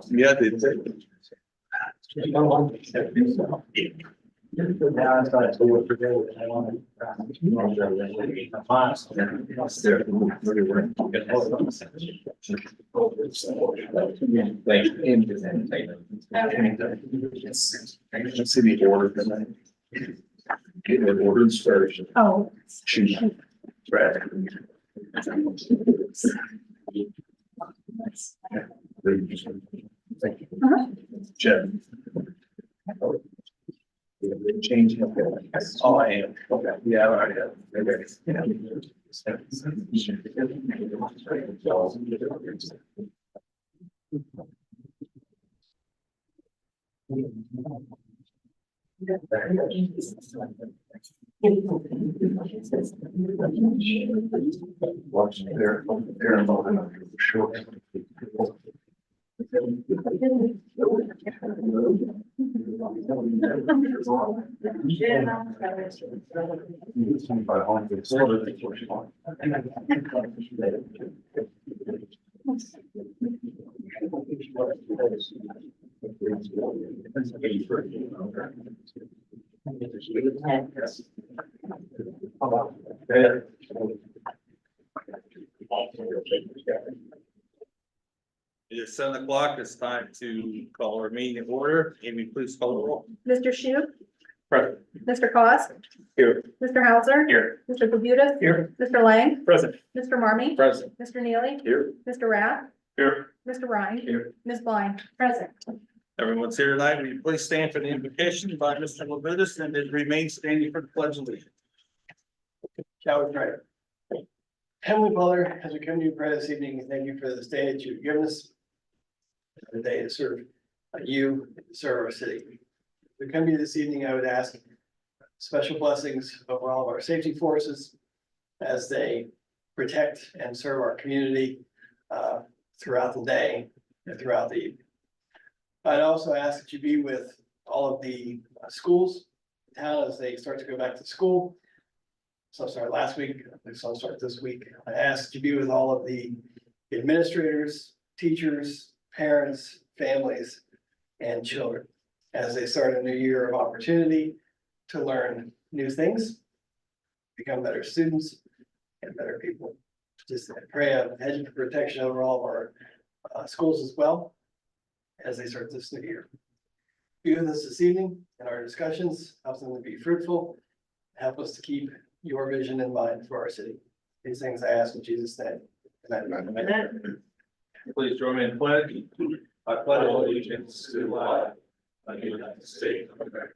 Yeah, they did. Let's see the order tonight. Get the orders first. Oh. Choose. Right. Jeff. Change. Oh, I am. Okay. Yeah, all right. Okay. Watch there. Sure. It is 7 o'clock. It's time to call our meeting to order. Amy, please call the roll. Mr. Shu, Present. Mr. Cost, Here. Mr. Hauser, Here. Mr. Labutus, Here. Mr. Lang, Present. Mr. Marmy, Present. Mr. Neely, Here. Mr. Rath, Here. Mr. Ryan, Here. Ms. Blind, present. Everyone's here tonight. Will you please stand for the invocation by Mr. Labutus and then remain standing for the pledge of allegiance. Shall we pray? Heavenly Father, as we come to you prayer this evening, thank you for this day that you've given us. The day to serve you, to serve our city. As we come to you this evening, I would ask special blessings over all of our safety forces as they protect and serve our community throughout the day and throughout the evening. I'd also ask that you be with all of the schools in town as they start to go back to school. Some started last week, some start this week. I ask that you be with all of the administrators, teachers, parents, families, and children as they start a new year of opportunity to learn new things, become better students and better people. Just pray a hedge of protection over all of our schools as well as they start this new year. Be with us this evening in our discussions, help them to be fruitful, help us to keep your vision in mind for our city. These things I ask in Jesus' name. Amen. Amen. Please join me in pledge. I pledge allegiance to the flag of the United States of America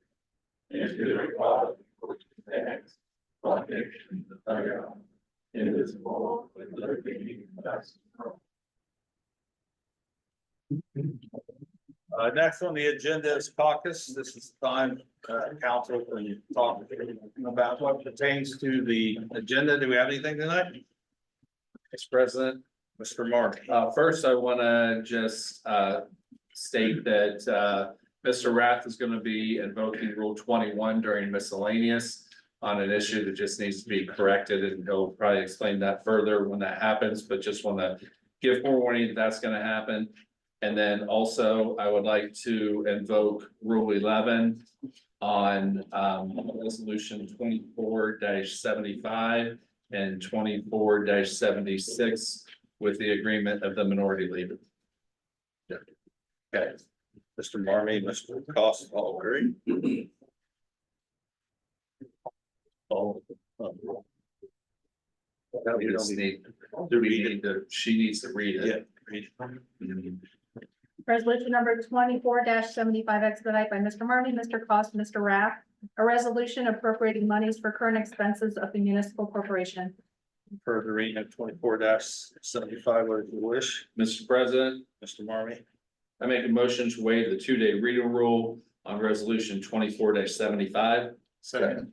and to the republic which stands one nation under God, indivisible, with liberty and justice for all. Next on the agenda is caucus. This is the time council can talk about what pertains to the agenda. Do we have anything tonight? Vice President, Mr. Mark. First, I want to just state that Mr. Rath is going to be invoking Rule 21 during miscellaneous on an issue that just needs to be corrected, and he'll probably explain that further when that happens, but just want to give forewarning that that's going to happen. And then also I would like to invoke Rule 11 on resolution 24-75 and 24-76 with the agreement of the minority leader. Okay. Mr. Marmy, Mr. Cost, all agree? All. We just need, do we need to, she needs to read Yeah. it. Resolution number 24-75 expedite by Mr. Marmy, Mr. Cost, Mr. Rath. A resolution appropriating monies for current expenses of the municipal corporation. For the reading of 24-75, what is your wish, Mr. President, Mr. Marmy? I make a motion to waive the 2-day reading rule on resolution 24-75. Second.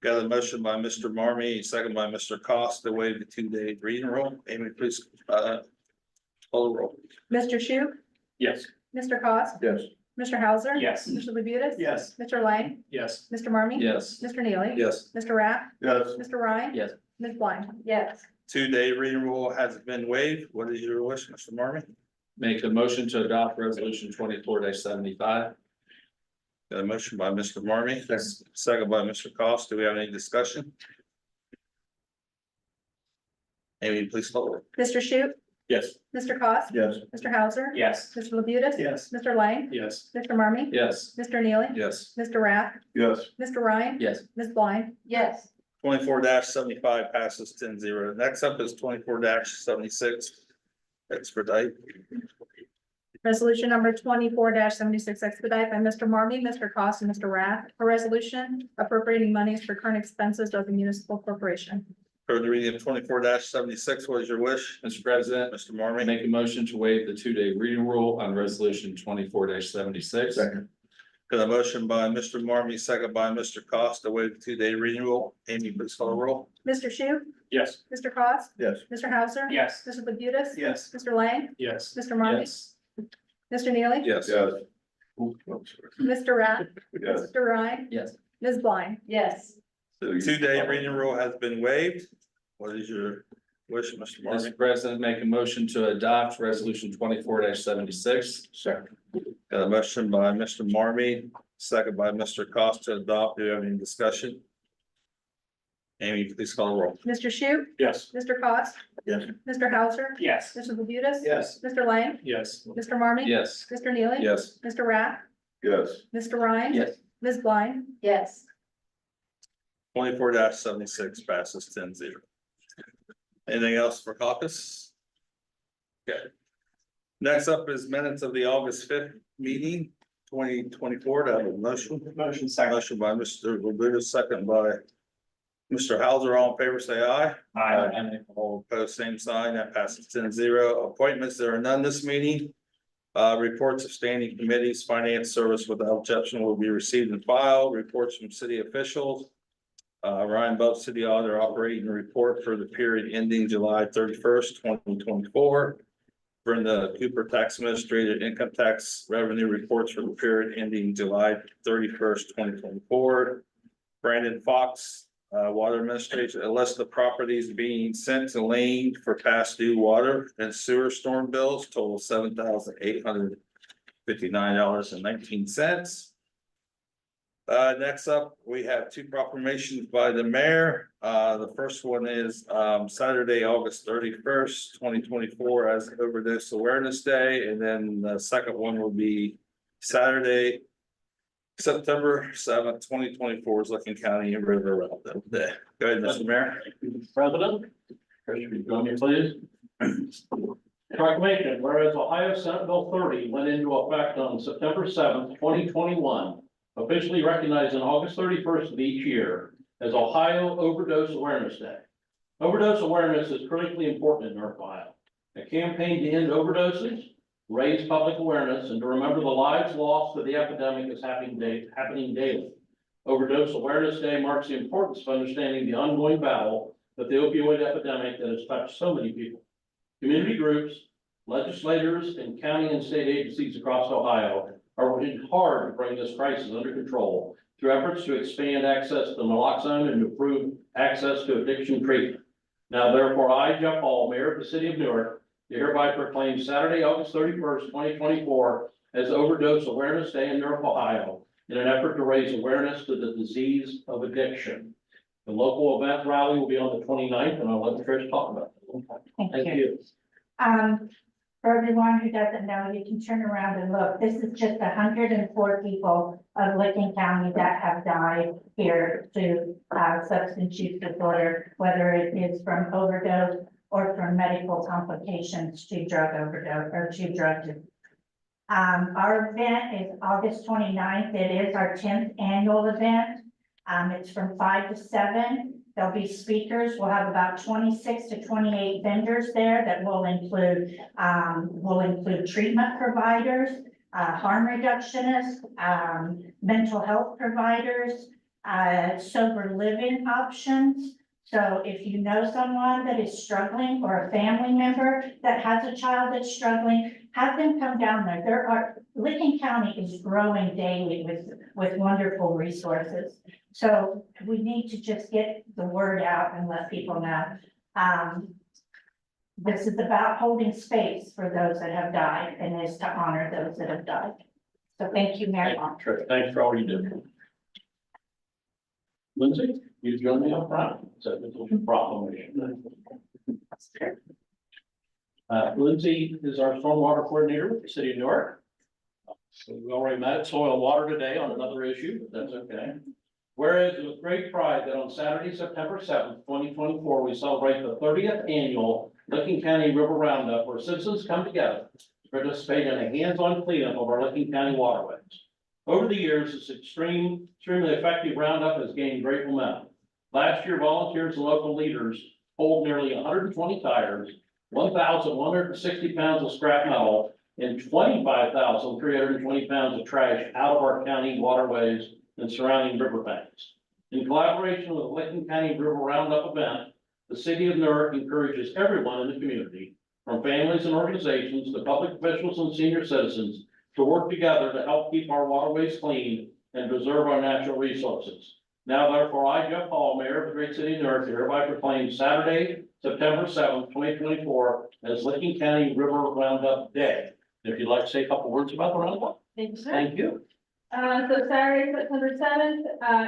Got a motion by Mr. Marmy, second by Mr. Cost to waive the 2-day reading rule. Amy, please, call the roll. Mr. Shu, Yes. Mr. Cost, Yes. Mr. Hauser. Yes. Mr. Labutus. Yes. Mr. Lang, Yes. Mr. Marmy. Yes. Mr. Neely. Yes. Mr. Rath, Yes. Mr. Ryan. Yes. Ms. Blind. Yes. 2-day reading rule has been waived. What is your wish, Mr. Marmy? Make a motion to adopt resolution 24-75. Got a motion by Mr. Marmy, second by Mr. Cost. Do we have any discussion? Amy, please call the roll. Mr. Shu, Yes. Mr. Cost. Yes. Mr. Hauser. Yes. Mr. Labutus. Yes. Mr. Lang, Yes. Mr. Marmy. Yes. Mr. Neely. Yes. Mr. Rath, Yes. Mr. Ryan. Yes. Ms. Blind. Yes. 24-75 passes 10-0. Next up is 24-76. Expedite. Resolution number 24-76 expedite by Mr. Marmy, Mr. Cost, and Mr. Rath. A resolution appropriating monies for current expenses of the municipal corporation. For the reading of 24-76, what is your wish, Mr. President, Mr. I Marmy? make a motion to waive the 2-day reading rule on resolution 24-76. Got a motion by Mr. Marmy, second by Mr. Cost to waive the 2-day reading rule. Amy, please call the roll. Mr. Shu, Yes. Mr. Cost, Yes. Mr. Hauser. Yes. Mr. Labutus. Yes. Mr. Lang, Yes. Mr. Marmy. Yes. Mr. Neely. Yes. Mr. Rath. Yes. Mr. Ryan. Yes. Ms. Blind. Yes. 2-day reading rule has been waived. What is your wish, Mr. Marmy? Mr. President, make a motion to adopt resolution 24-76. Second. Got a motion by Mr. Marmy, second by Mr. Cost to adopt. Do you have any discussion? Amy, please call the roll. Mr. Shu, Yes. Mr. Cost. Yes. Mr. Hauser. Yes. Mr. Labutus. Yes. Mr. Lang, Yes. Mr. Marmy. Yes. Mr. Neely. Yes. Mr. Rath, Yes. Mr. Ryan. Yes. Ms. Blind. Yes. 24-76 passes 10-0. Anything else for caucus? Okay. Next up is minutes of the August 5th meeting, 2024. To have a motion. Motion second. Motion by Mr. Labuda, second by Mr. Hauser. All in favor, say aye. All opposed, same sign. That passes 10-0. Appointments, there are none this meeting. Reports of standing committees, finance service without objection will be received and filed. Reports from city officials. Ryan Belt, city auditor, operating report for the period ending July 31st, 2024. Brenda Cooper, tax administrator, income tax revenue reports for the period ending July 31st, 2024. Brandon Fox, water administrator, a list of properties being sent to Lane for past due water and sewer storm bills total $7,859.19. Next up, we have 2 proclamations by the mayor. The first one is Saturday, August 31st, 2024 as Overdose Awareness Day. And then the second one will be Saturday, September 7th, 2024 is Licking County and River Roundup Day. Go ahead, Mr. Mayor. President, Commissioner, join me please. Proclamation, whereas Ohio Senate Bill 30 went into effect on September 7th, 2021, officially recognizing August 31st of each year as Ohio Overdose Awareness Day. Overdose awareness is critically important in North Ohio. A campaign to end overdoses, raise public awareness, and to remember the lives lost to the epidemic is happening daily. Overdose Awareness Day marks the importance of understanding the ongoing battle with the opioid epidemic that has touched so many people. Community groups, legislators, and county and state agencies across Ohio are working hard to bring this crisis under control through efforts to expand access to naloxone and improve access to addiction treatment. Now, therefore, I, Jeff Hall, Mayor of the City of Newark, to hereby proclaim Saturday, August 31st, 2024 as Overdose Awareness Day in Newark, Ohio, in an effort to raise awareness to the disease of addiction. The local event rally will be on the 29th, and I'll let Trish talk about it. Thank you. For everyone who doesn't know, you can turn around and look. This is just 104 people of Licking County that have died here to substance use disorder, whether it is from overdose or from medical complications to drug overdose or to drug use. Our event is August 29th. It is our 10th annual event. It's from 5 to 7. There'll be speakers. We'll have about 26 to 28 vendors there that will include treatment providers, harm reductionists, mental health providers, sober living options. So if you know someone that is struggling or a family member that has a child that's struggling, have them come down there. Licking County is growing daily with wonderful resources. So we need to just get the word out and let people know. This is about holding space for those that have died and is to honor those that have died. So thank you, Mary. Thank you, Trish. Thanks for all you do. Lindsay, you join me up front. So it's a proclamation. Lindsay is our stormwater coordinator with the city of Newark. So we already met at Soil and Water today on another issue, but that's okay. Whereas with great pride that on Saturday, September 7th, 2024, we celebrate the 30th annual Licking County River Roundup, where citizens come together to participate in a hands-on cleanup of our Licking County waterways. Over the years, this extremely effective roundup has gained great momentum. Last year, volunteers and local leaders pulled nearly 120 tires, 1,160 pounds of scrap metal, and 25,320 pounds of trash out of our county waterways and surrounding riverbanks. In collaboration with the Licking County River Roundup event, the city of Newark encourages everyone in the community, from families and organizations to public officials and senior citizens, to work together to help keep our waterways clean and preserve our natural resources. Now, therefore, I, Jeff Hall, Mayor of the great city of Newark, hereby proclaim Saturday, September 7th, 2024, as Licking County River Roundup Day. If you'd like to say a couple words about the roundup. Thank you, sir. Thank you. So Saturday, September 7th,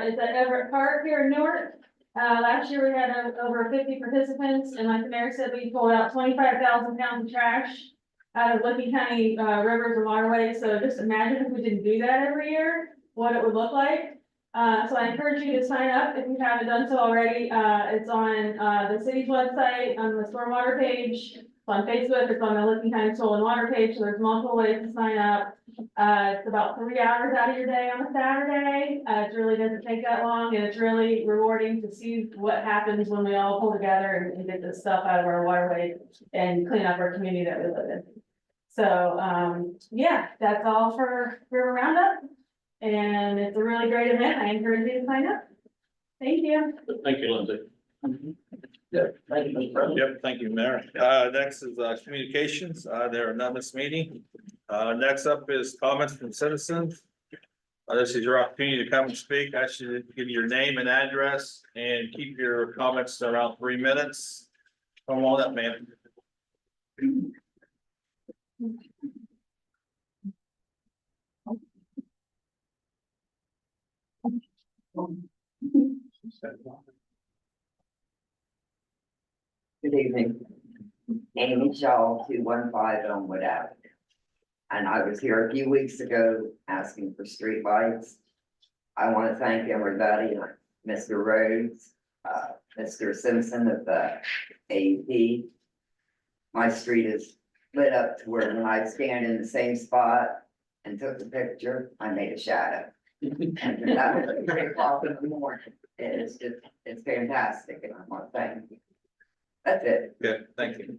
is at Everett Park here in Newark. Last year we had over 50 participants, and like the mayor said, we pulled out 25,000 pounds of trash out of Licking County rivers and waterways. So just imagine if we didn't do that every year, what it would look like. So I encourage you to sign up if you haven't done so already. It's on the city's website, on the stormwater page, it's on Facebook, it's on the Licking County Soil and Water page. So there's multiple ways to sign up. It's about 3 hours out of your day on a Saturday. It really doesn't take that long, and it's really rewarding to see what happens when we all pull together and get this stuff out of our waterways and clean up our community that we live in. So, yeah, that's all for River Roundup. And it's a really great event. I encourage you to sign up. Thank you. Thank you, Lindsay. Yeah, thank you, Mr. President. Yep, thank you, Mayor. Next is communications. There are none this meeting. Next up is comments from citizens. This is your opportunity to come and speak. I should give you your name and address and keep your comments to around 3 minutes. Come on up, man. Good evening. Amy Shaw, 215 Elmwood Avenue. And I was here a few weeks ago asking for street lights. I want to thank everybody, Mr. Rhodes, Mr. Simpson of the AEP. My street is lit up to where when I stand in the same spot and took the picture, I made a shadow. And that was at 3 o'clock in the morning. It's fantastic, and I want to thank you. That's it. Good, thank you.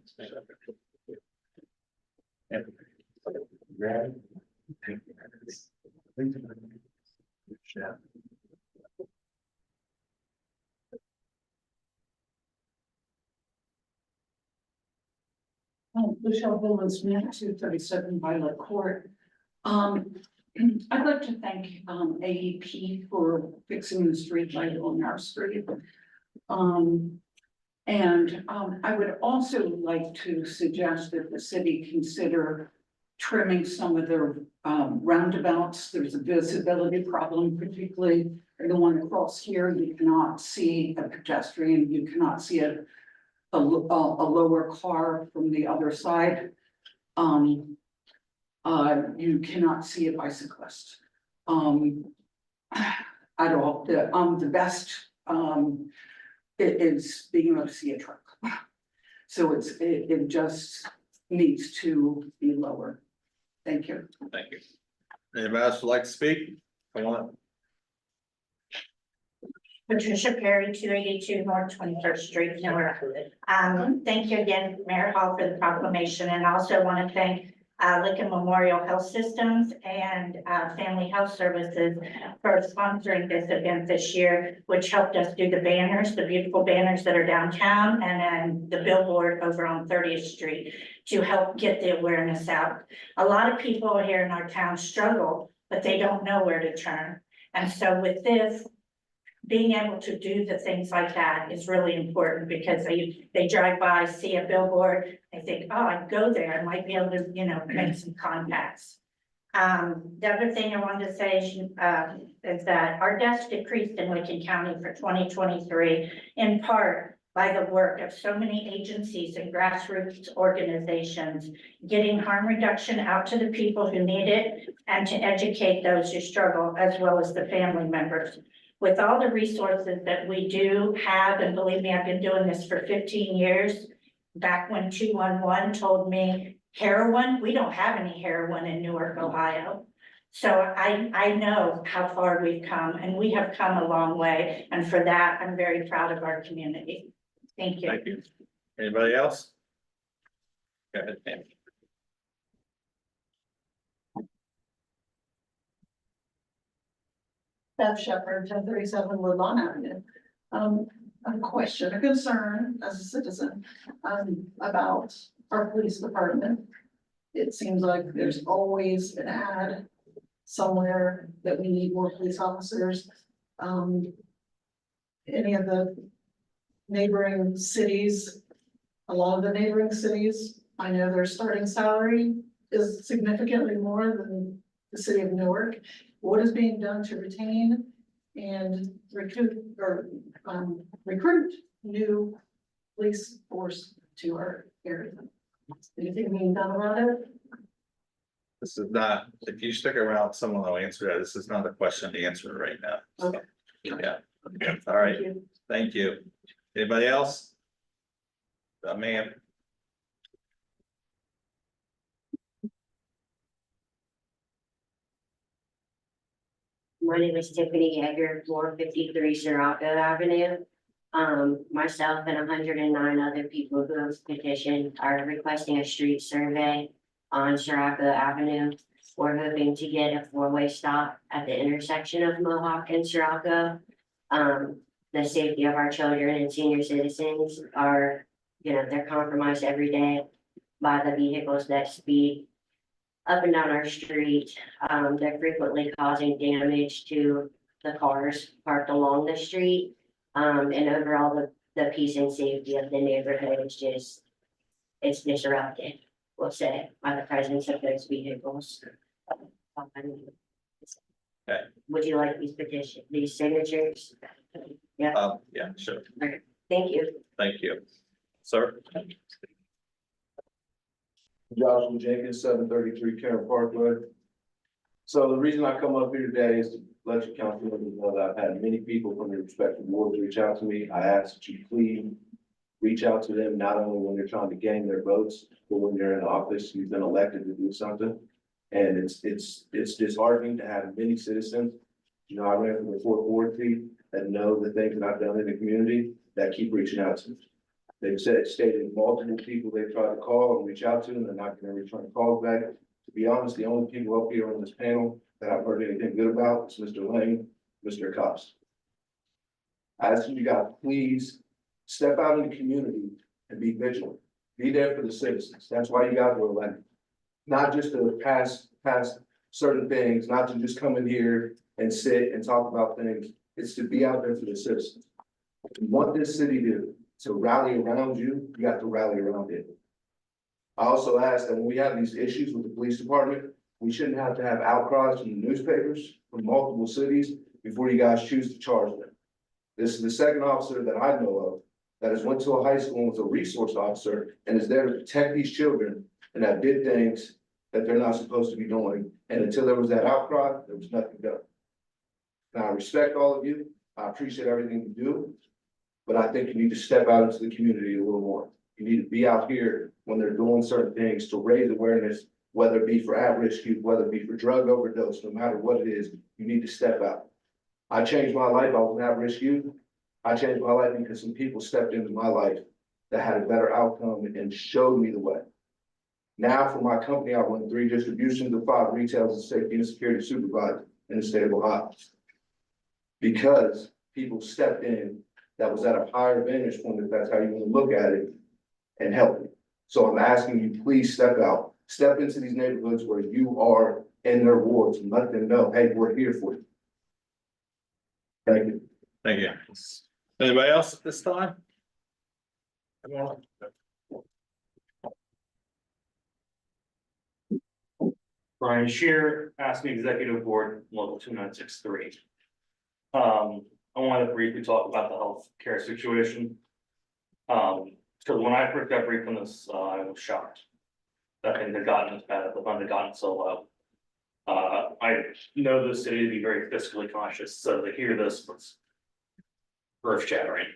Michelle Billings, map 237 Violet Court. I'd like to thank AEP for fixing the street light on our street. And I would also like to suggest that the city consider trimming some of their roundabouts. There's a visibility problem, particularly the one across here. You cannot see a pedestrian, you cannot see a lower car from the other side. You cannot see a bicyclist. At all, the best, it is being able to see a truck. So it just needs to be lower. Thank you. Thank you. Anybody else would like to speak? Come on. Patricia Perry, 282 North 21st Street, Newark. Thank you again, Mayor Hall, for the proclamation, and also want to thank Lincoln Memorial Health Systems and Family Health Services for sponsoring this event this year, which helped us do the banners, the beautiful banners that are downtown, and then the billboard over on 30th Street to help get the awareness out. A lot of people here in our town struggle, but they don't know where to turn. And so with this, being able to do the things like that is really important because they drive by, see a billboard, they think, oh, I'd go there, I might be able to, make some contacts. The other thing I wanted to say is that our deaths decreased in Lincoln County for 2023, in part by the work of so many agencies and grassroots organizations, getting harm reduction out to the people who need it and to educate those who struggle, as well as the family members. With all the resources that we do have, and believe me, I've been doing this for 15 years, back when 211 told me heroin, we don't have any heroin in Newark, Ohio. So I know how far we've come, and we have come a long way. And for that, I'm very proud of our community. Thank you. Thank you. Anybody else? Go ahead, Pam. Beth Shepherd, 1037 Woodlawn Avenue. A question, a concern as a citizen, about our police department. It seems like there's always an ad somewhere that we need more police officers. Any of the neighboring cities, a lot of the neighboring cities, I know their starting salary is significantly more than the city of Newark. What is being done to retain and recruit new police force to our area? Anything being done about it? This is not, if you stick around, someone will answer that. This is not a question to answer right now. So, Okay. yeah, all right, Thank you. thank you. Anybody else? Ma'am. My name is Tiffany Yeager, 453 Sirocco Avenue. Myself and 109 other people who have petitioned are requesting a street survey on Sirocco Avenue. We're hoping to get a four-way stop at the intersection of Mohawk and Sirocco. The safety of our children and senior citizens are, they're compromised every day by the vehicles that speed up and down our street. They're frequently causing damage to the cars parked along the street. And overall, the peace and safety of the neighborhood is it's disrupted, we'll say, by the presence of those vehicles. Okay. Would you like these signatures? Yeah, Yeah, sure. thank you. Thank you. Sir? Joshua Jenkins, 733 Karen Parkway. So the reason I come up here today is to let your council members know that I've had many people from your respective wards reach out to me. I ask that you please reach out to them, not only when you're trying to gain their votes, but when you're in office, you've been elected to do something. And it's disheartening to have many citizens, I ran for the fourth ward seat, that know the things that I've done in the community that keep reaching out to me. They've stated multiple people they've tried to call and reach out to, and they're not going to return calls back. To be honest, the only people up here on this panel that I've heard anything good about is Mr. Lane, Mr. Cox. I ask you guys, please step out in the community and be vigilant. Be there for the citizens. That's why you guys were elected. Not just to pass certain things, not to just come in here and sit and talk about things. It's to be out there for the citizens. We want this city to to rally around you, you have to rally around it. I also ask that when we have these issues with the police department, we shouldn't have to have outcries in the newspapers from multiple cities before you guys choose to charge them. This is the second officer that I know of that has went to a high school and was a resource officer and is there to protect these children and that did things that they're not supposed to be doing. And until there was that outcry, there was nothing done. Now, I respect all of you. I appreciate everything you do. But I think you need to step out into the community a little more. You need to be out here when they're doing certain things to raise awareness, whether it be for at-risk youth, whether it be for drug overdose, no matter what it is, you need to step out. I changed my life. I was an at-risk youth. I changed my life because some people stepped into my life that had a better outcome and showed me the way. Now for my company, I run 3 distributions of 5 retails and safety and security supervisor in the state of Ohio. Because people stepped in that was at a higher vantage point, if that's how you want to look at it, and help me. So I'm asking you, please step out, step into these neighborhoods where you are in their wards and let them know, hey, we're here for you. Thank you. Thank you. Anybody else at this time? Brian Shear, Aspen Executive Board, Local 2963. I want to briefly talk about the healthcare situation. Because when I first got briefed on this, I was shocked that it had gotten as bad, the fund had gotten so low. I know the city to be very fiscally conscious, so to hear this was earth shattering.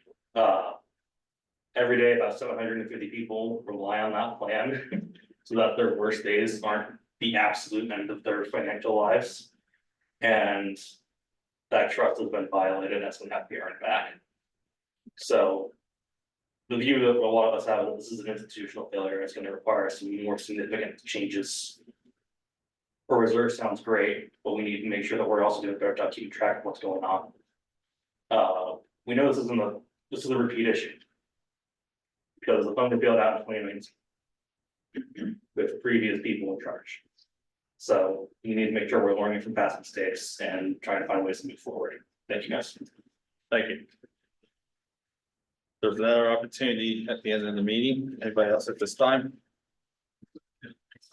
Every day about 750 people rely on that plan so that their worst days aren't the absolute end of their financial lives. And that trust has been violated, that's been have to be earned back. So the view that a lot of us have that this is an institutional failure, it's going to require some more significant changes. For reserve sounds great, but we need to make sure that we're also doing a better job keeping track of what's going on. We know this is a repeat issue. Because the fund failed out in 2019 with previous people in charge. So you need to make sure we're learning from past mistakes and trying to find ways to move forward. Thank you, guys. Thank you. There's another opportunity at the end of the meeting. Anybody else at this time?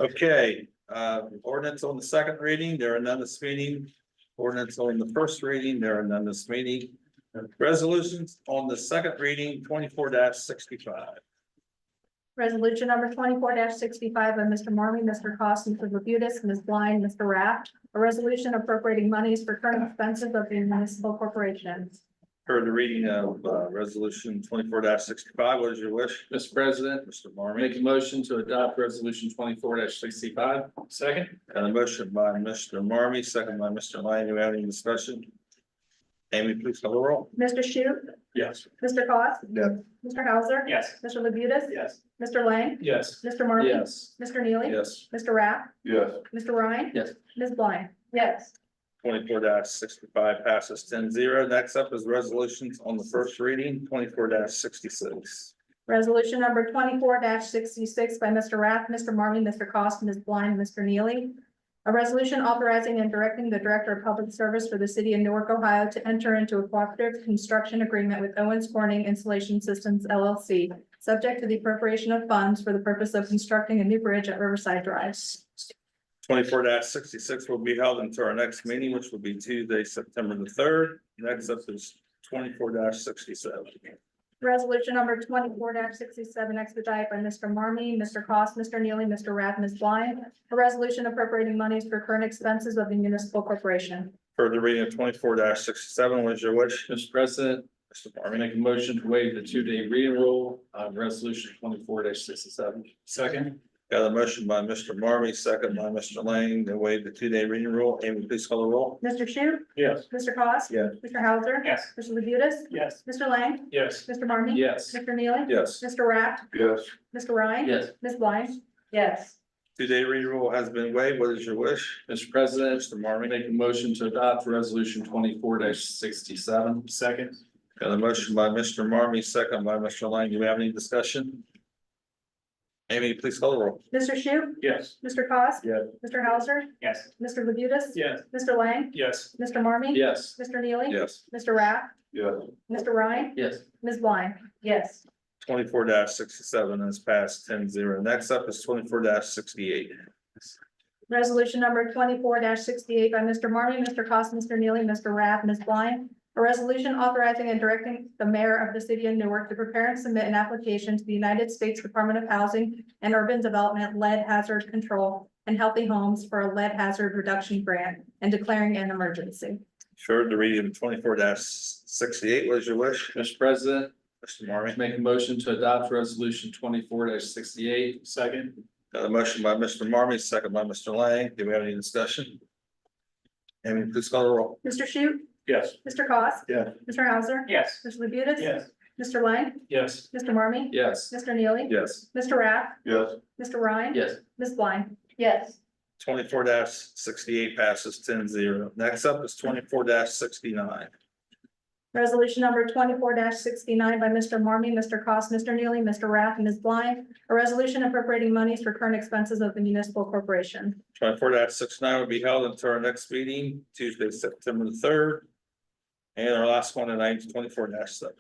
Okay, ordinance on the second reading, there are none this meeting. Ordinance on the first reading, there are none this meeting. Resolutions on the second reading, 24-65. Resolution number 24-65 by Mr. Marmy, Mr. Cost, Mr. Labutus, Ms. Blind, Mr. Rath. A resolution appropriating monies for current expenses of the municipal corporations. Heard the reading of resolution 24-65. What is your wish? Mr. President, Mr. Marmy. Make a motion to adopt resolution 24-65. Second. And a motion by Mr. Marmy, second by Mr. Lyon. Do we have any discussion? Amy, please call the roll. Mr. Shu, Yes. Mr. Cost. Yes. Mr. Hauser. Yes. Mr. Labutus. Yes. Mr. Lang. Yes. Mr. Marmy. Yes. Mr. Neely. Yes. Mr. Rath. Yes. Mr. Ryan. Yes. Ms. Blind. Yes. 24-65 passes 10-0. Next up is resolutions on the first reading, 24-66. Resolution number 24-66 by Mr. Rath, Mr. Marmy, Mr. Cost, Ms. Blind, Mr. Neely. A resolution authorizing and directing the Director of Public Service for the city of Newark, Ohio to enter into a cooperative construction agreement with Owens Corning Installation Systems LLC, subject to the appropriation of funds for the purpose of constructing a new bridge at Riverside Drive. 24-66 will be held until our next meeting, which will be Tuesday, September the 3rd. Next up is 24-67. Resolution number 24-67 expedited by Mr. Marmy, Mr. Cost, Mr. Neely, Mr. Rath, Ms. Blind. A resolution appropriating monies for current expenses of the municipal corporation. Further reading of 24-67, what is your wish? Mr. President, Mr. Marmy. Make a motion to waive the 2-day reading rule on resolution 24-67. Second. Got a motion by Mr. Marmy, second by Mr. Lang, to waive the 2-day reading rule. Amy, please call the roll. Mr. Shu, Yes. Mr. Cost. Yes. Mr. Hauser. Yes. Mr. Labutus. Yes. Mr. Lang. Yes. Mr. Marmy. Yes. Mr. Neely. Yes. Mr. Rath. Yes. Mr. Ryan. Yes. Ms. Blind. Yes. 2-day reading rule has been waived. What is your wish? Mr. President, Mr. Marmy. Make a motion to adopt resolution 24-67. Second. Got a motion by Mr. Marmy, second by Mr. Lang. Do we have any discussion? Amy, please call the roll. Mr. Shu, Yes. Mr. Cost. Yes. Mr. Hauser. Yes. Mr. Labutus. Yes. Mr. Lang. Yes. Mr. Marmy. Yes. Mr. Neely. Yes. Mr. Rath. Yes. Mr. Ryan. Yes. Ms. Blind. Yes. 24 67 is passed 10-0. Next up is 24 68. Resolution number 24 68 by Mr. Marmy, Mr. Cost, Mr. Neely, Mr. Rath, Ms. Blind. A resolution authorizing and directing the mayor of the city of Newark to prepare and submit an application to the United States Department of Housing and Urban Development Lead Hazard Control and Healthy Homes for a lead hazard reduction grant and declaring an emergency. Sure, the reading of 24 68. What is your wish? Mr. President, Mr. Marmy. make a motion to adopt resolution 24 68. Second. Got a motion by Mr. Marmy, second by Mr. Lang. Do we have any discussion? Amy, please call the roll. Mr. Shute, Yes. Mr. Cost. Yeah. Mr. Hauser. Yes. Mr. Labutus. Yes. Mr. Lang, Yes. Mr. Marmy. Yes. Mr. Neely. Yes. Mr. Rath, Yes. Mr. Ryan. Yes. Ms. Blind. Yes. 24 68 passes 10-0. Next up is 24 69. Resolution number 24 69 by Mr. Marmy, Mr. Cost, Mr. Neely, Mr. Rath, and Ms. Blind. A resolution appropriating monies for current expenses of the municipal corporation. 24 69 will be held until our next meeting, Tuesday, September the 3rd. And our last one tonight is 24 70.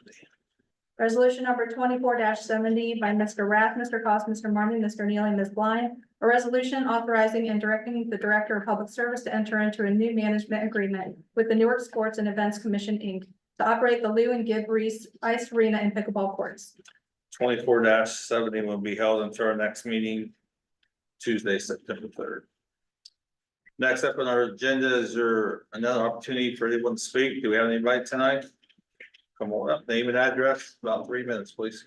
Resolution number 24 70 by Mr. Rath, Mr. Cost, Mr. Marmy, Mr. Neely, Ms. Blind. A resolution authorizing and directing the Director of Public Service to enter into a new management agreement with the Newark Sports and Events Commission, Inc. to operate the Lou and Gibb Reese Ice Arena and pickleball courts. 24 70 will be held until our next meeting, Tuesday, September 3rd. Next up on our agenda is there another opportunity for anyone to speak? Do we have anybody tonight? Come on up, name and address, about 3 minutes, please.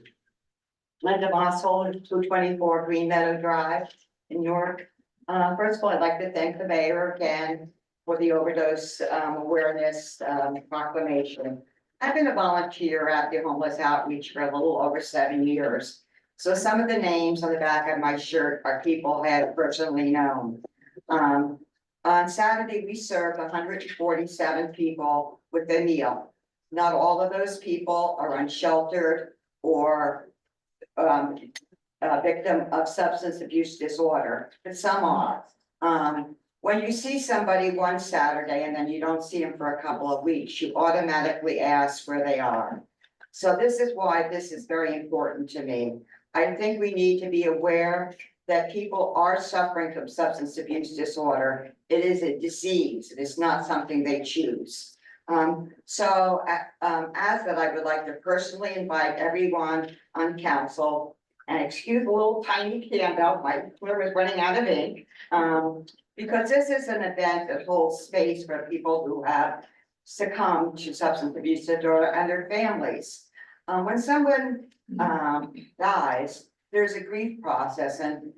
Linda Boshold, 224 Green Meadow Drive in Newark. First of all, I'd like to thank the mayor again for the overdose awareness proclamation. I've been a volunteer at the homeless outreach for a little over 7 years. So some of the names on the back of my shirt are people I have personally known. On Saturday, we served 147 people with a meal. Not all of those people are unsheltered or a victim of substance abuse disorder, but some are. When you see somebody one Saturday and then you don't see them for a couple of weeks, you automatically ask where they are. So this is why this is very important to me. I think we need to be aware that people are suffering from substance abuse disorder. It is a disease. It is not something they choose. As that, I would like to personally invite everyone on council, and excuse a little tiny handout, my clear is running out of ink. Because this is an event that holds space for people who have succumbed to substance abuse disorder and their families. When someone dies, there's a grief process, and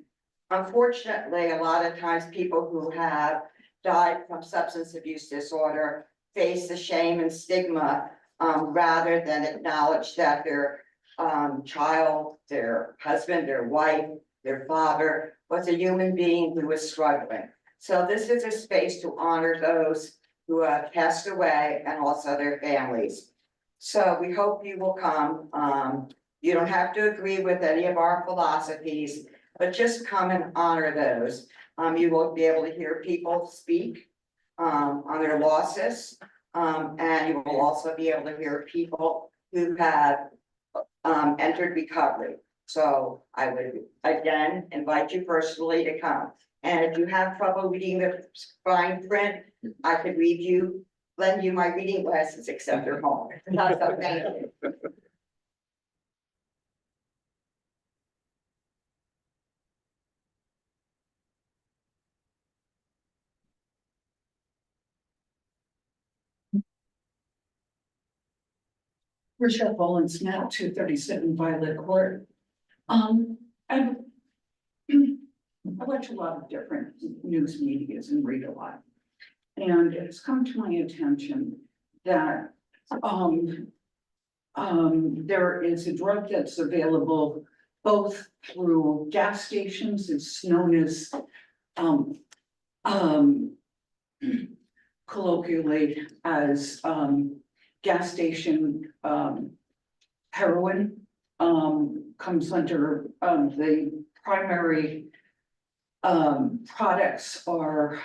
unfortunately, a lot of times people who have died from substance abuse disorder face the shame and stigma rather than acknowledge that their child, their husband, their wife, their father was a human being who was struggling. So this is a space to honor those who have passed away and also their families. So we hope you will come. You don't have to agree with any of our philosophies, but just come and honor those. You will be able to hear people speak on their losses. And you will also be able to hear people who have entered recovery. So I would again invite you personally to come. And if you have trouble reading the fine print, I could lend you my reading glasses, except they're home. So thank you. Rochelle Boland's now 237 Violet Court. I watch a lot of different news medias and read a lot. And it's come to my attention that there is a drug that's available both through gas stations. It's known as colloquially as gas station heroin. Comes under the primary products are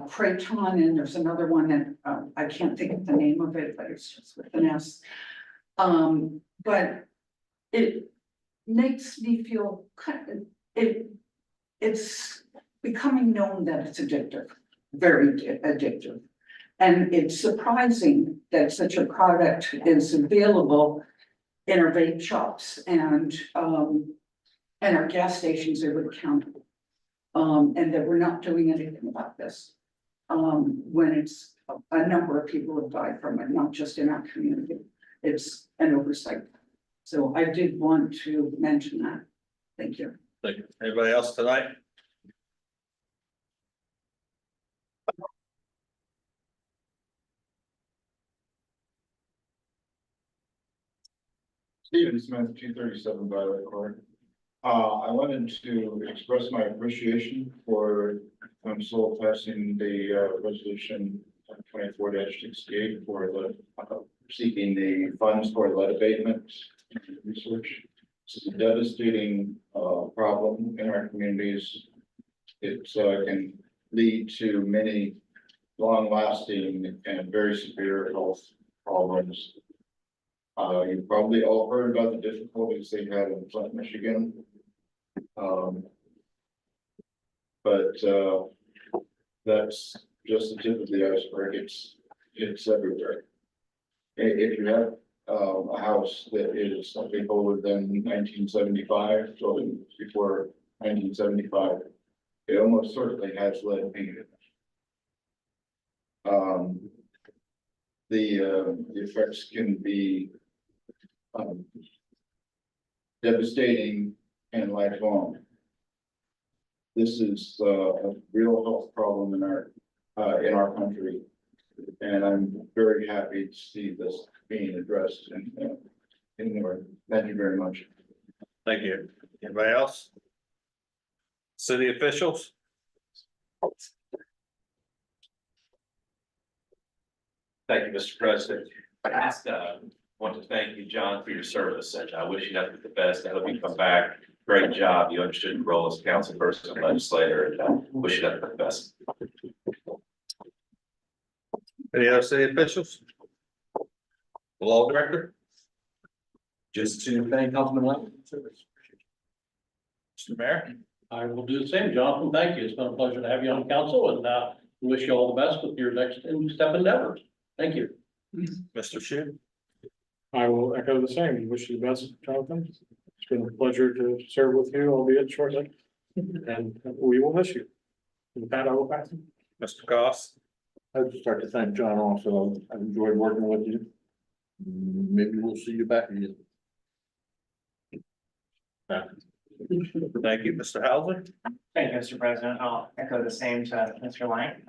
Kraton, and there's another one that I can't think of the name of it, but it's just with an S. But makes me feel it's becoming known that it's addictive, very addictive. And it's surprising that such a product is available in our vape shops and our gas stations over the counter. And that we're not doing anything about this. When it's a number of people have died from it, not just in our community. It's an oversight. So I did want to mention that. Thank you. Thank you. Anybody else tonight? Stephen Smith, 237 Violet Court. I wanted to express my appreciation for council passing the resolution 24-68 for the seeking the funds for lead abatement research. It's a devastating problem in our communities. It can lead to many long-lasting and very severe health problems. You probably all heard about the difficulties they had in Flint, Michigan. But that's just the tip of the iceberg. It's everywhere. If you have a house that is something older than 1975, so before 1975, it almost certainly has lead paint in it. The effects can be devastating and lifelong. This is a real health problem in our country, and I'm very happy to see this being addressed in Newark. Thank you very much. Thank you. Anybody else? City officials? Thank you, Mr. President. I just want to thank you, John, for your service, and I wish you nothing but the best. I hope you come back. Great job. You understood the role as a council person and legislator, and wish you nothing but the best. Any other city officials? The law director? Just to thank Councilman Lang. Mr. Mayor? I will do the same, Jonathan. Thank you. It's been a pleasure to have you on council and wish you all the best with your next step endeavors. Thank you. Mr. Shu? I will echo the same. Wish you the best, Jonathan. It's been a pleasure to serve with you, albeit shortly, and we will miss you. With that, I will pass. Mr. Goss? I'd just like to thank John also. I've enjoyed working with you. Maybe we'll see you back again. Thank you, Mr. Hauser. Thank you, Mr. President. I'll echo the same to Mr. Lang.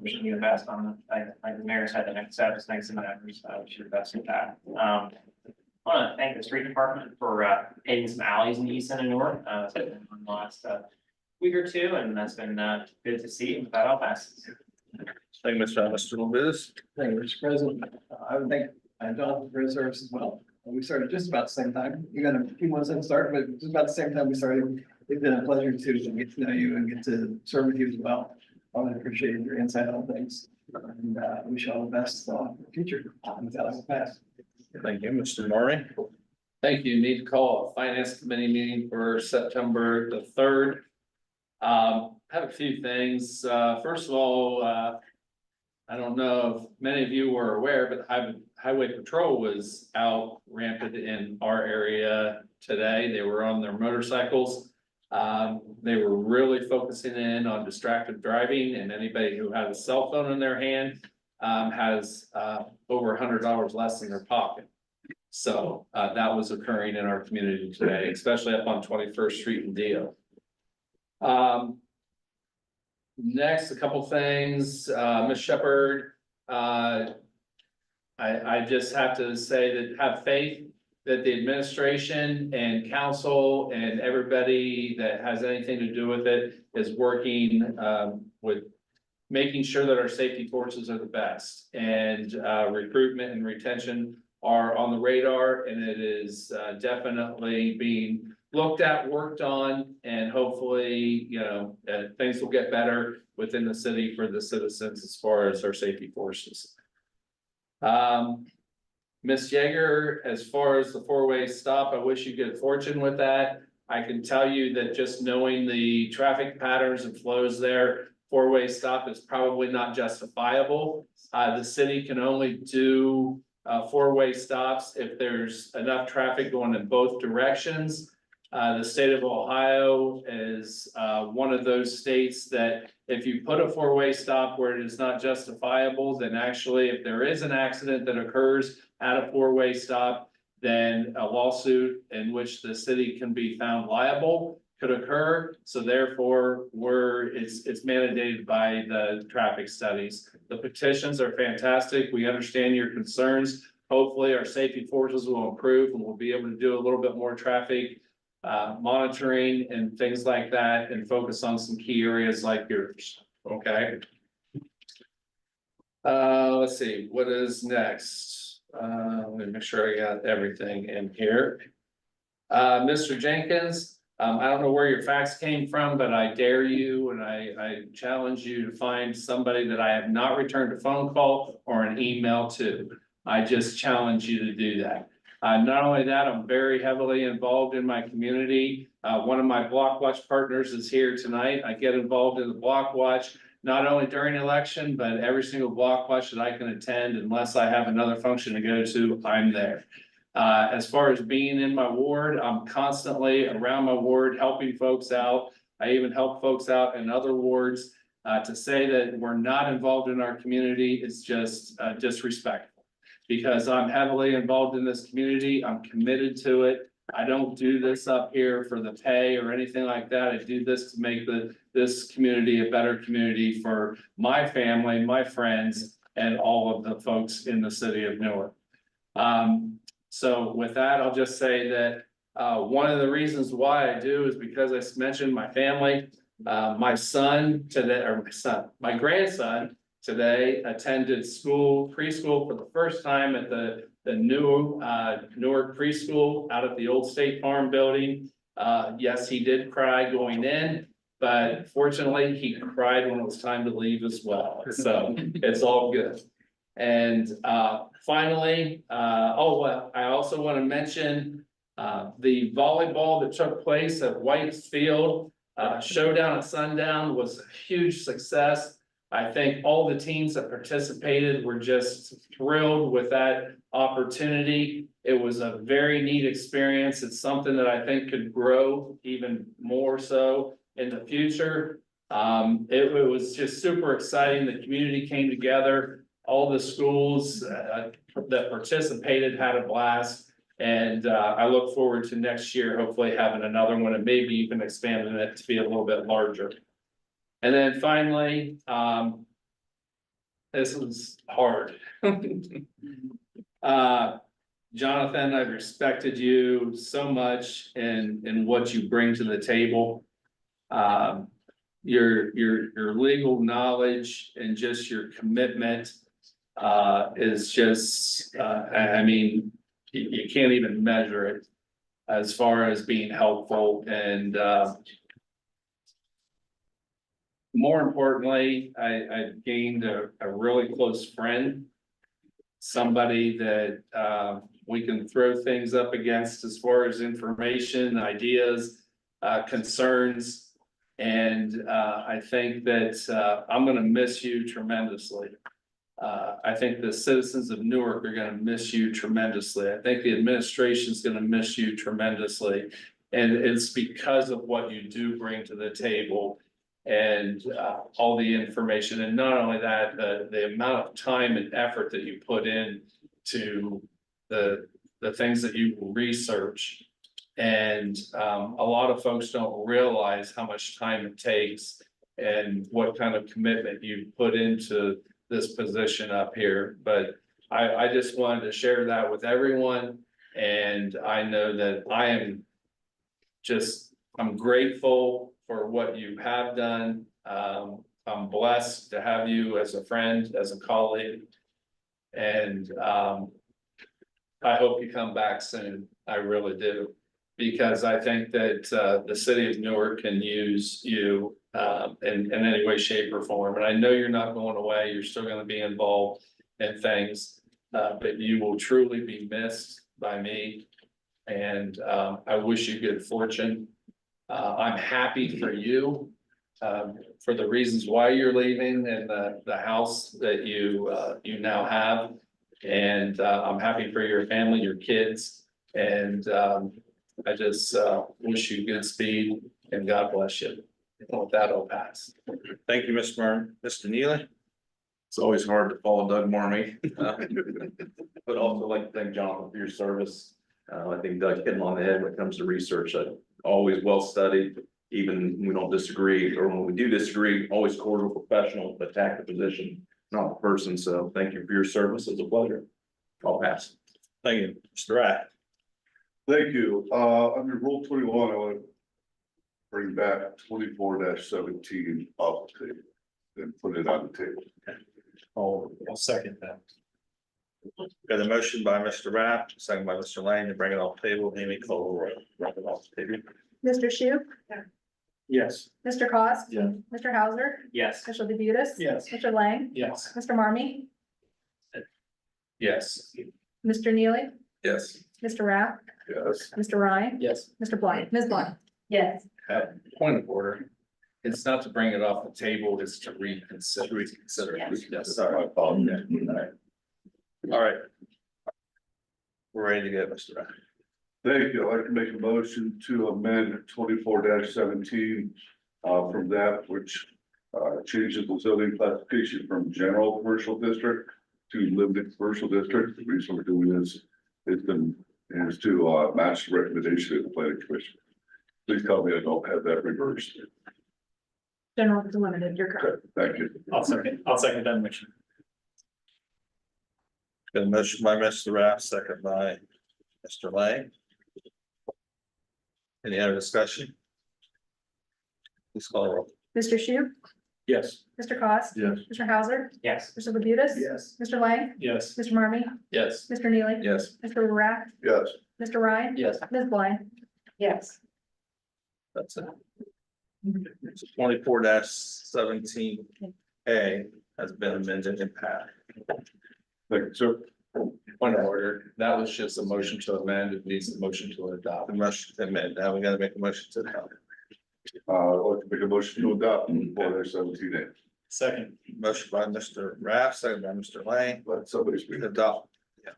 Wishing you the best on like the mayor said, the next step is thanks to the members. I wish you the best with that. I want to thank the street department for paving some alleys in the east end of Newark. It's been on the last week or two, and that's been good to see. With that, I'll pass. Thank you, Mr. Lewis. Thank you, Mr. President. I would thank Jonathan for his service as well. We started just about the same time. You got a few months in start, but just about the same time we started. It's been a pleasure to get to know you and get to serve with you as well. I really appreciate your insight on things, and wish you all the best for the future. With that, I will pass. Thank you, Mr. Murray. Thank you. Need to call a finance committee meeting for September the 3rd. Have a few things. First of all, I don't know if many of you were aware, but Highway Patrol was out rampant in our area today. They were on their motorcycles. They were really focusing in on distracted driving, and anybody who had a cell phone in their hand has over $100 less in their pocket. So that was occurring in our community today, especially up on 21st Street and Deal. Next, a couple things, Ms. Shepherd, I just have to say that have faith that the administration and council and everybody that has anything to do with it is working with making sure that our safety forces are the best, and recruitment and retention are on the radar, and it is definitely being looked at, worked on, and hopefully, you know, things will get better within the city for the citizens as far as our safety forces. Ms. Yeager, as far as the four-way stop, I wish you good fortune with that. I can tell you that just knowing the traffic patterns and flows there, four-way stop is probably not justifiable. The city can only do four-way stops if there's enough traffic going in both directions. The state of Ohio is one of those states that if you put a four-way stop where it is not justifiable, then actually if there is an accident that occurs at a four-way stop, then a lawsuit in which the city can be found liable could occur. So therefore, it's mandated by the traffic studies. The petitions are fantastic. We understand your concerns. Hopefully, our safety forces will improve and we'll be able to do a little bit more traffic monitoring and things like that and focus on some key areas like yours. Okay. Let's see, what is next? Let me make sure I got everything in here. Mr. Jenkins, I don't know where your fax came from, but I dare you and I challenge you to find somebody that I have not returned a phone call or an email to. I just challenge you to do that. Not only that, I'm very heavily involved in my community. One of my block watch partners is here tonight. I get involved in the block watch, not only during election, but every single block watch that I can attend, unless I have another function to go to, I'm there. As far as being in my ward, I'm constantly around my ward, helping folks out. I even help folks out in other wards. To say that we're not involved in our community is just disrespectful. Because I'm heavily involved in this community, I'm committed to it. I don't do this up here for the pay or anything like that. I do this to make this community a better community for my family, my friends, and all of the folks in the city of Newark. So with that, I'll just say that one of the reasons why I do is because I mentioned my family. My grandson today attended preschool for the first time at the new Newark preschool out at the old State Farm building. Yes, he did cry going in, but fortunately he cried when it was time to leave as well. So it's all good. And finally, I also want to mention the volleyball that took place at White's Field. Showdown at sundown was a huge success. I think all the teams that participated were just thrilled with that opportunity. It was a very neat experience. It's something that I think could grow even more so in the future. It was just super exciting. The community came together. All the schools that participated had a blast. And I look forward to next year, hopefully having another one and maybe even expanding it to be a little bit larger. And then finally, this was hard. Jonathan, I've respected you so much in what you bring to the table. Your legal knowledge and just your commitment is just, I mean, you can't even measure it as far as being helpful and more importantly, I gained a really close friend. Somebody that we can throw things up against as far as information, ideas, concerns. And I think that I'm gonna miss you tremendously. I think the citizens of Newark are gonna miss you tremendously. I think the administration is gonna miss you tremendously. And it's because of what you do bring to the table. And all the information, and not only that, the amount of time and effort that you put in to the things that you research. And a lot of folks don't realize how much time it takes and what kind of commitment you put into this position up here. But I just wanted to share that with everyone. And I know that I'm grateful for what you have done. I'm blessed to have you as a friend, as a colleague. And I hope you come back soon. I really do. Because I think that the city of Newark can use you in any way, shape, or form. And I know you're not going away. You're still going to be involved in things. but you will truly be missed by me. And, I wish you good fortune. I'm happy for you, for the reasons why you're leaving and the house that you now have. And, I'm happy for your family, your kids, and, I just, wish you good speed and God bless you. And with that, I'll pass. Thank you, Mr. Martin. Mr. Neely? It's always hard to follow Doug Marmy. But also like to thank Jonathan for your service. I think Doug hit him on the head when it comes to research. Always well studied, even when we don't disagree, or when we do disagree, always cordial, professional, attack the position, not the person. So thank you for your service. It's a pleasure. I'll pass. Thank you, Mr. Rath. Thank you. Under Rule 21, I want to bring back 24-17 off the table and put it on the table. I'll second that. Got a motion by Mr. Rath, second by Mr. Lane to bring it off the table. Amy call roll, wrap it off the table. Mr. Shu, Yes. Mr. Cost. Yeah. Mr. Hauser, Yes. Mr. Labutus. Yes. Mr. Lang, Yes. Mr. Marmy, Yes. Mr. Neely, Yes. Mr. Rath, Yes. Mr. Ryan, Yes. Mr. Blind, Ms. Blind. Yes. Point of order. It's not to bring it off the table, it's to reconsider. Yes, sorry. My fault. All right. We're ready to go, Mr. Rath. Thank you. I'd like to make a motion to amend 24-17 from that which changes the zoning classification from general commercial district to limited commercial district. The reason we're doing this is to match the recommendation of the planning commission. Please tell me I don't have that reversed. General to limited, you're correct. Thank you. I'll second that motion. Got a motion by Mr. Rath, second by Mr. Lang. Any other discussion? Please call the roll. Mr. Shu, Yes. Mr. Cost. Yes. Mr. Hauser, Yes. Mr. Labutus. Yes. Mr. Lang, Yes. Mr. Marmy, Yes. Mr. Neely. Yes. Mr. Rath, Yes. Mr. Ryan. Yes. Ms. Blind. Yes. That's it. 24-17 A has been amended and passed. Thank you, sir. Point of order. That was just a motion to amend. It needs a motion to adopt. The motion to amend. Now we gotta make a motion to adopt. I'd like to make a motion to adopt 24-17A. Second. Motion by Mr. Rath, second by Mr. Lang. Let somebody speak. Adopt. Yeah.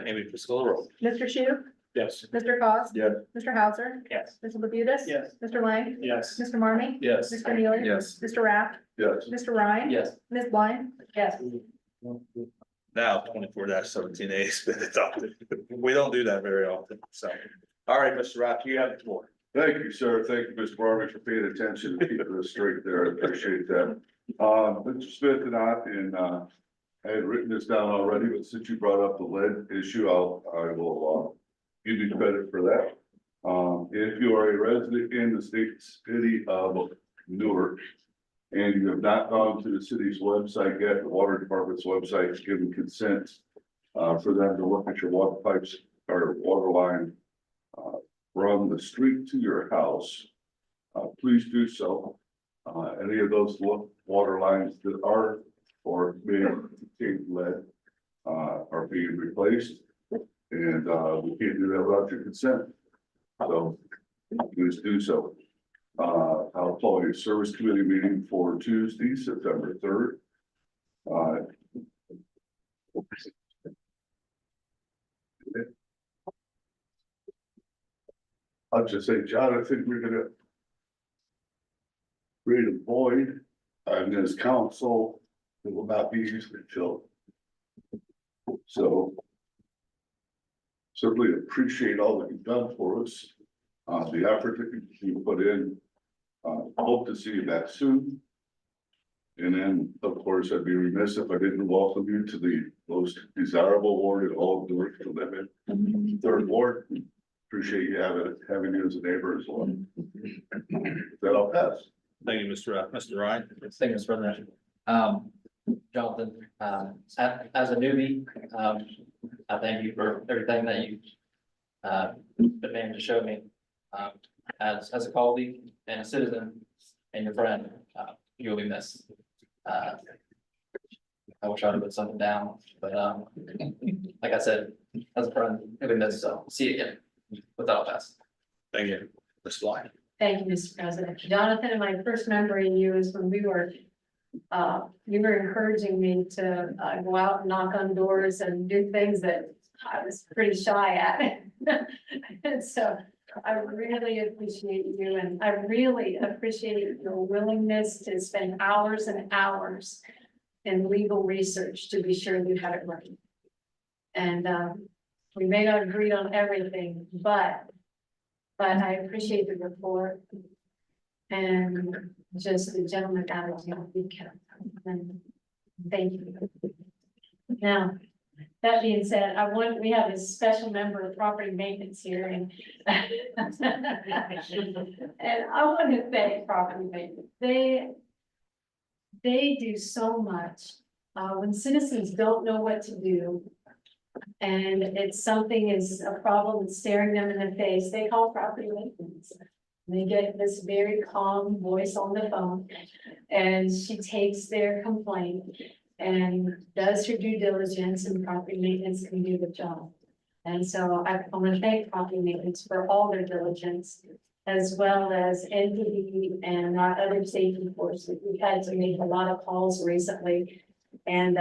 Amy, please call the roll. Mr. Shu, Yes. Mr. Cost. Yes. Mr. Hauser, Yes. Mr. Labutus. Yes. Mr. Lang, Yes. Mr. Marmy, Yes. Mr. Neely. Yes. Mr. Rath, Yes. Mr. Ryan. Yes. Ms. Blind. Yes. Now 24-17 A has been adopted. We don't do that very often, so. All right, Mr. Rath, you have the floor. Thank you, sir. Thank you, Mr. Marmy, for paying attention and keeping us straight there. I appreciate that. Mr. Smith and I had written this down already, but since you brought up the lead issue, I will give you credit for that. If you are a resident in the city of Newark and you have not gone to the city's website yet, the water department's website, given consent for them to look at your water pipes or water line from the street to your house, please do so. Any of those water lines that are or may contain lead are being replaced. And we can't do that without your consent. So please do so. I'll call a service committee meeting for Tuesday, September 3rd. I'll just say, John, I think we're gonna create a void in this council that will not be easily filled. So certainly appreciate all that you've done for us, the effort that you put in. Hope to see you back soon. And then, of course, I'd be remiss if I didn't welcome you to the most desirable ward in all of Newark to live in, 3rd Ward. Appreciate you having you as a neighbor as well. That I'll pass. Thank you, Mr. Rath. Mr. Ryan. Thank you, Mr. President. Jonathan, as a newbie, I thank you for everything that you been able to show me. As a colleague and a citizen and your friend, you will be missed. I wish I would have put something down, but, like I said, as a friend, it would miss, so see you again. With that, I'll pass. Thank you. Ms. Blind. Thank you, Mr. President. Jonathan, and my first memory of you is when you were encouraging me to, go out and knock on doors and do things that I was pretty shy at. And so I really appreciate you, and I really appreciate your willingness to spend hours and hours in legal research to be sure you had it right. And, we may not agree on everything, but I appreciate the report and just the gentleman attitude you kept. And thank you. Now, that being said, we have a special member of property maintenance here and and I want to thank property maintenance. They do so much. When citizens don't know what to do, and it's something is a problem that's staring them in the face, they call property maintenance. They get this very calm voice on the phone, and she takes their complaint and does her due diligence, and property maintenance can do the job. And so I want to thank property maintenance for all their diligence, as well as NPD and our other safety forces. We've had to make a lot of calls recently, and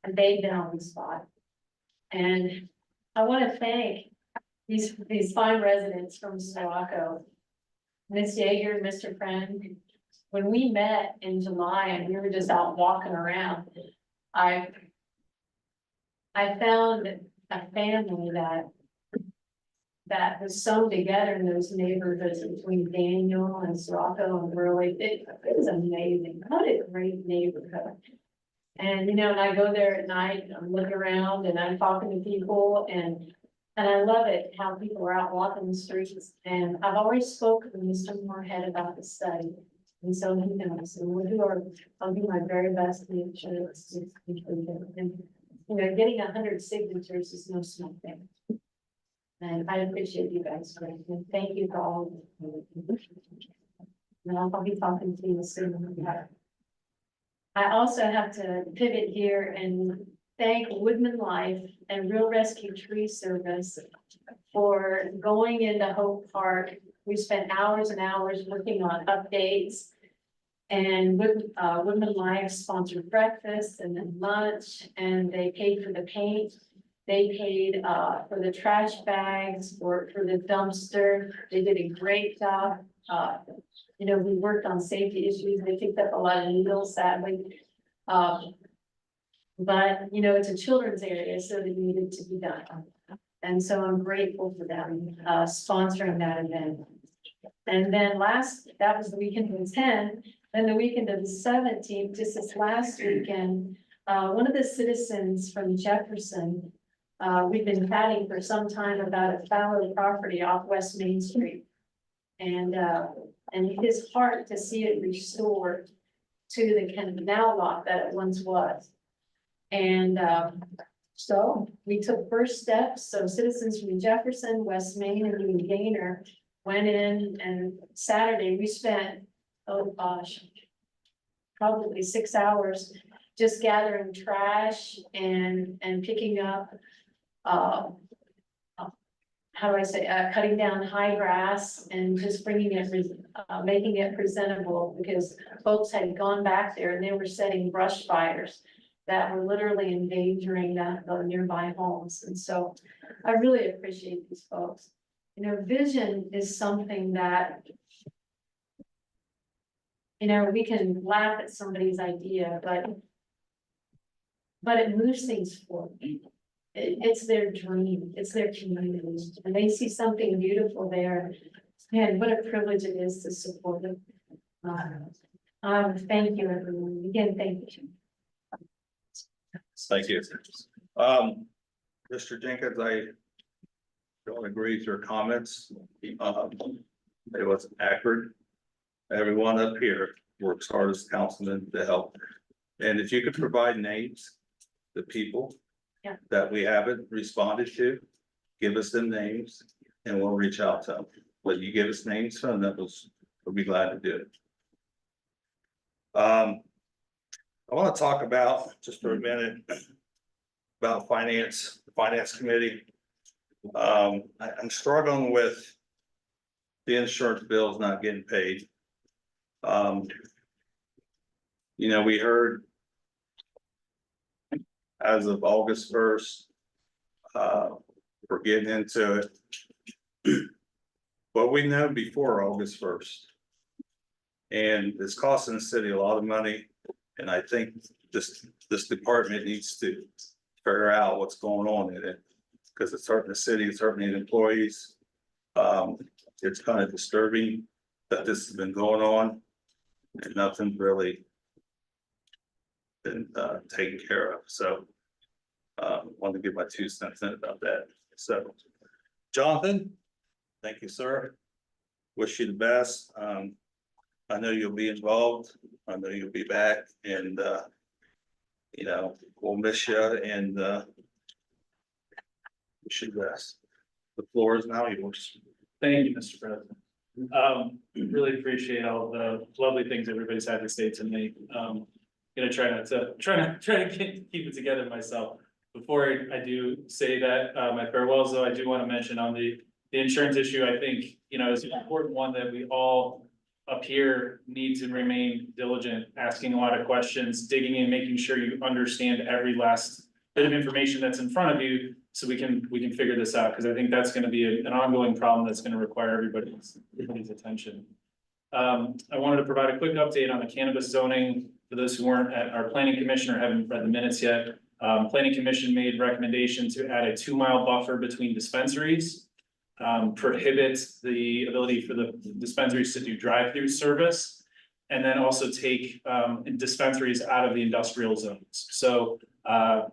they've been on the spot. And I want to thank these fine residents from Sawako, Ms. Yeager, Mr. Friend. When we met in July and we were just out walking around, I found a family that was sewn together in those neighborhoods between Daniel and Sawako, and really, it was amazing. What a great neighborhood. And, and I go there at night, I'm looking around and I'm talking to people, and I love it how people are out walking the streets. And I've always spoken to Mr. Moorhead about the study. And so he knows, and I'll do my very best to make sure it's completed. And, getting 100 signatures is no small thing. And I appreciate you guys, and thank you for all of it. And I'll be talking to you soon. I also have to pivot here and thank Woodman Life and Real Rescue Tree Service for going into Hope Park. We spent hours and hours working on updates. And Woodman Life sponsored breakfast and then lunch, and they paid for the paint. They paid for the trash bags, for the dumpster. They did a great job. We worked on safety issues. They picked up a lot of needles, sadly. But it's a children's area, so they needed to be done. And so I'm grateful for them sponsoring that event. And then that was the weekend of the 10th, then the weekend of the 17th, just this last weekend, one of the citizens from Jefferson, we've been chatting for some time about a fallow property off West Main Street. And his heart to see it restored to the canal lot that it once was. And so we took first steps. So citizens from Jefferson, West Main, and New Gaynor went in, and Saturday we spent, oh gosh, probably 6 hours just gathering trash and picking up, how do I say, cutting down high grass and just bringing it, making it presentable, because folks had gone back there and they were setting brush fires that were literally endangering the nearby homes. And so I really appreciate these folks. Vision is something that, we can laugh at somebody's idea, but it moves things forward. It's their dream, it's their community, and they see something beautiful there. Man, what a privilege it is to support them. Thank you, everyone. Again, thank you. Thank you. Mr. Jenkins, I don't agree with your comments. It was accurate. Everyone up here works hard as councilmen to help. And if you could provide names, the people that we haven't responded to, give us them names and we'll reach out to them. But you give us names, so we'll be glad to do it. I want to talk about, just for a minute, about finance, the finance committee. I'm struggling with the insurance bills not getting paid. You know, we heard as of August 1st, we're getting into it. But we know before August 1st. And it's costing the city a lot of money. And I think this department needs to figure out what's going on in it. Because it's hurting the city, it's hurting the employees. It's kind of disturbing that this has been going on. And nothing's really been taken care of. So wanted to give my 2 cents in about that. So Jonathan, thank you, sir. Wish you the best. I know you'll be involved. I know you'll be back, and you know, we'll miss you, and wish you the best. The floor is now yours. Thank you, Mr. President. Really appreciate all the lovely things everybody's had to say tonight. Gonna try to keep it together myself. Before I do say that, my farewells, though, I do want to mention on the insurance issue, I think, you know, it's an important one that we all up here need to remain diligent, asking a lot of questions, digging in, making sure you understand every last bit of information that's in front of you, so we can figure this out, because I think that's going to be an ongoing problem that's going to require everybody's attention. I wanted to provide a quick update on the cannabis zoning for those who weren't at our planning commission or haven't read the minutes yet. Planning commission made recommendation to add a 2-mile buffer between dispensaries. Prohibit the ability for the dispensaries to do drive-through service, and then also take dispensaries out of the industrial zones. So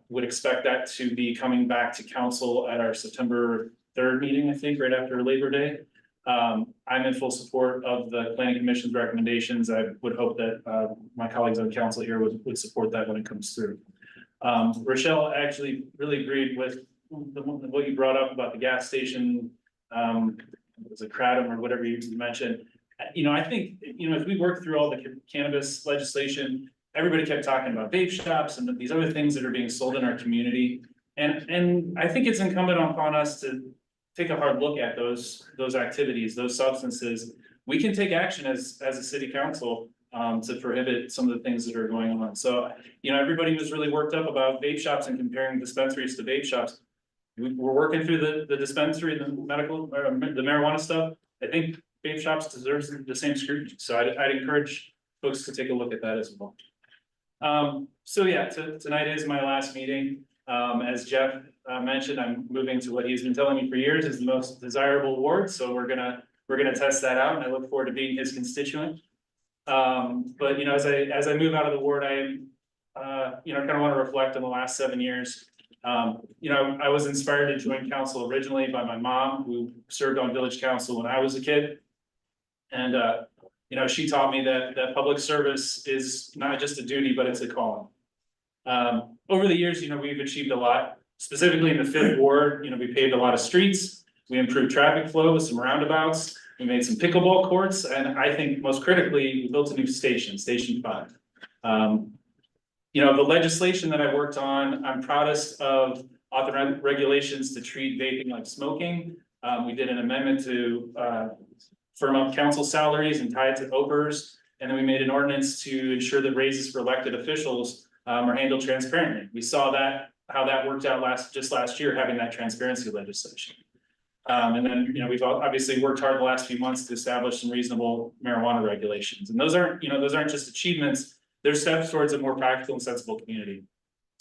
would expect that to be coming back to council at our September 3rd meeting, I think, right after Labor Day. I'm in full support of the planning commission's recommendations. I would hope that my colleagues on council here would support that when it comes through. Rochelle actually really agreed with what you brought up about the gas station. It was a kratom or whatever you mentioned. You know, I think, you know, as we work through all the cannabis legislation, everybody kept talking about vape shops and these other things that are being sold in our community. And I think it's incumbent upon us to take a hard look at those activities, those substances. We can take action as a city council to prohibit some of the things that are going on. So, you know, everybody was really worked up about vape shops and comparing dispensaries to vape shops. We're working through the dispensary, the medical, or the marijuana stuff. I think vape shops deserves the same scrutiny. So I'd encourage folks to take a look at that as well. So yeah, tonight is my last meeting. As Jeff mentioned, I'm moving to what he's been telling me for years is the most desirable ward. So we're gonna test that out, and I look forward to being his constituent. But you know, as I move out of the ward, I you know, kind of want to reflect on the last 7 years. You know, I was inspired to join council originally by my mom, who served on village council when I was a kid. And you know, she taught me that public service is not just a duty, but it's a calling. Over the years, you know, we've achieved a lot, specifically in the 5th ward. You know, we paved a lot of streets, we improved traffic flow with some roundabouts, we made some pickleball courts, and I think most critically, we built a new station 5. You know, the legislation that I worked on, I'm proudest of authorizing regulations to treat vaping like smoking. We did an amendment to firm up council salaries and tie it to OPERS. And then we made an ordinance to ensure that raises for elected officials are handled transparently. We saw how that worked out just last year, having that transparency legislation. And then, you know, we've obviously worked hard the last few months to establish some reasonable marijuana regulations. And those aren't just achievements. They're steps towards a more practical and sensible community.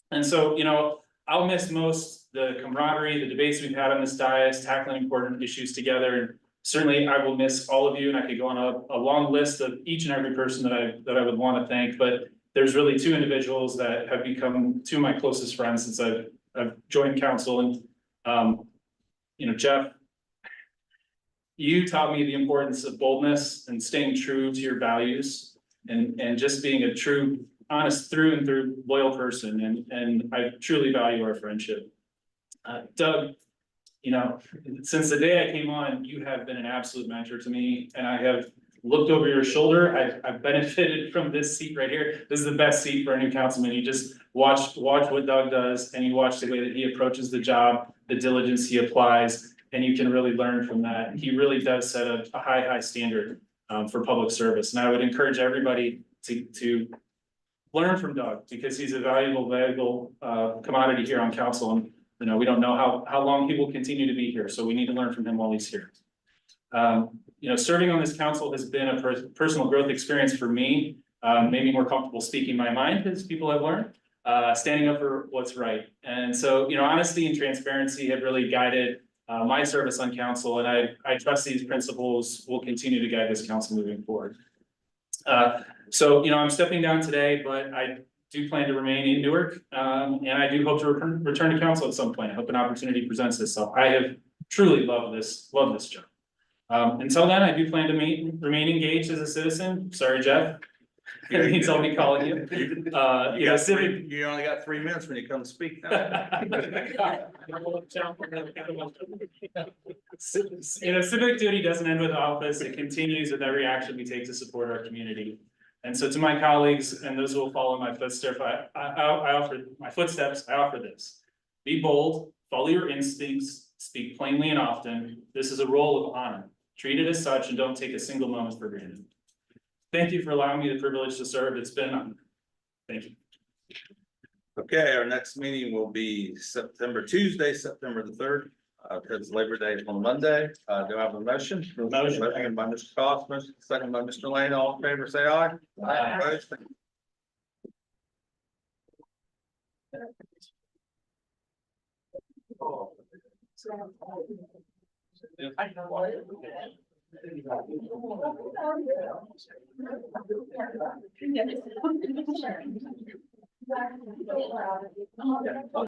And so, you know, I'll miss most the camaraderie, the debates we've had on this dais, tackling important issues together. And certainly I will miss all of you, and I could go on a long list of each and every person that I would want to thank. But there's really 2 individuals that have become 2 of my closest friends since I've joined council. And you know, Jeff, you taught me the importance of boldness and staying true to your values. And just being a true, honest, through and through loyal person, and I truly value our friendship. Doug, you know, since the day I came on, you have been an absolute mentor to me, and I have looked over your shoulder. I've benefited from this seat right here. This is the best seat for a new councilman. You just watch what Doug does and you watch the way that he approaches the job, the diligence he applies, and you can really learn from that. He really does set a high standard for public service. And I would encourage everybody to learn from Doug because he's a valuable commodity here on council. And you know, we don't know how long he will continue to be here, so we need to learn from him while he's here. You know, serving on this council has been a personal growth experience for me. Made me more comfortable speaking my mind, as people have learned, standing up for what's right. And so, you know, honesty and transparency have really guided my service on council, and I trust these principles will continue to guide this council moving forward. So, you know, I'm stepping down today, but I do plan to remain in Newark, and I do hope to return to council at some point. I hope an opportunity presents itself. I have truly loved this job. Until then, I do plan to remain engaged as a citizen. Sorry, Jeff. It means I'll be calling you. You only got 3 minutes when you come speak now. You know, civic duty doesn't end with office. It continues with every action we take to support our community. And so to my colleagues and those who will follow my footsteps, I offer this. Be bold, follow your instincts, speak plainly and often. This is a role of honor. Treat it as such and don't take a single moment for granted. Thank you for allowing me the privilege to serve. It's been an honor. Thank you. Okay, our next meeting will be Tuesday, September the 3rd. Because Labor Day is on Monday. Do I have a motion? Motion by Mr. Cosmo, second by Mr. Lane. All in favor, say aye. Aye. Opposed?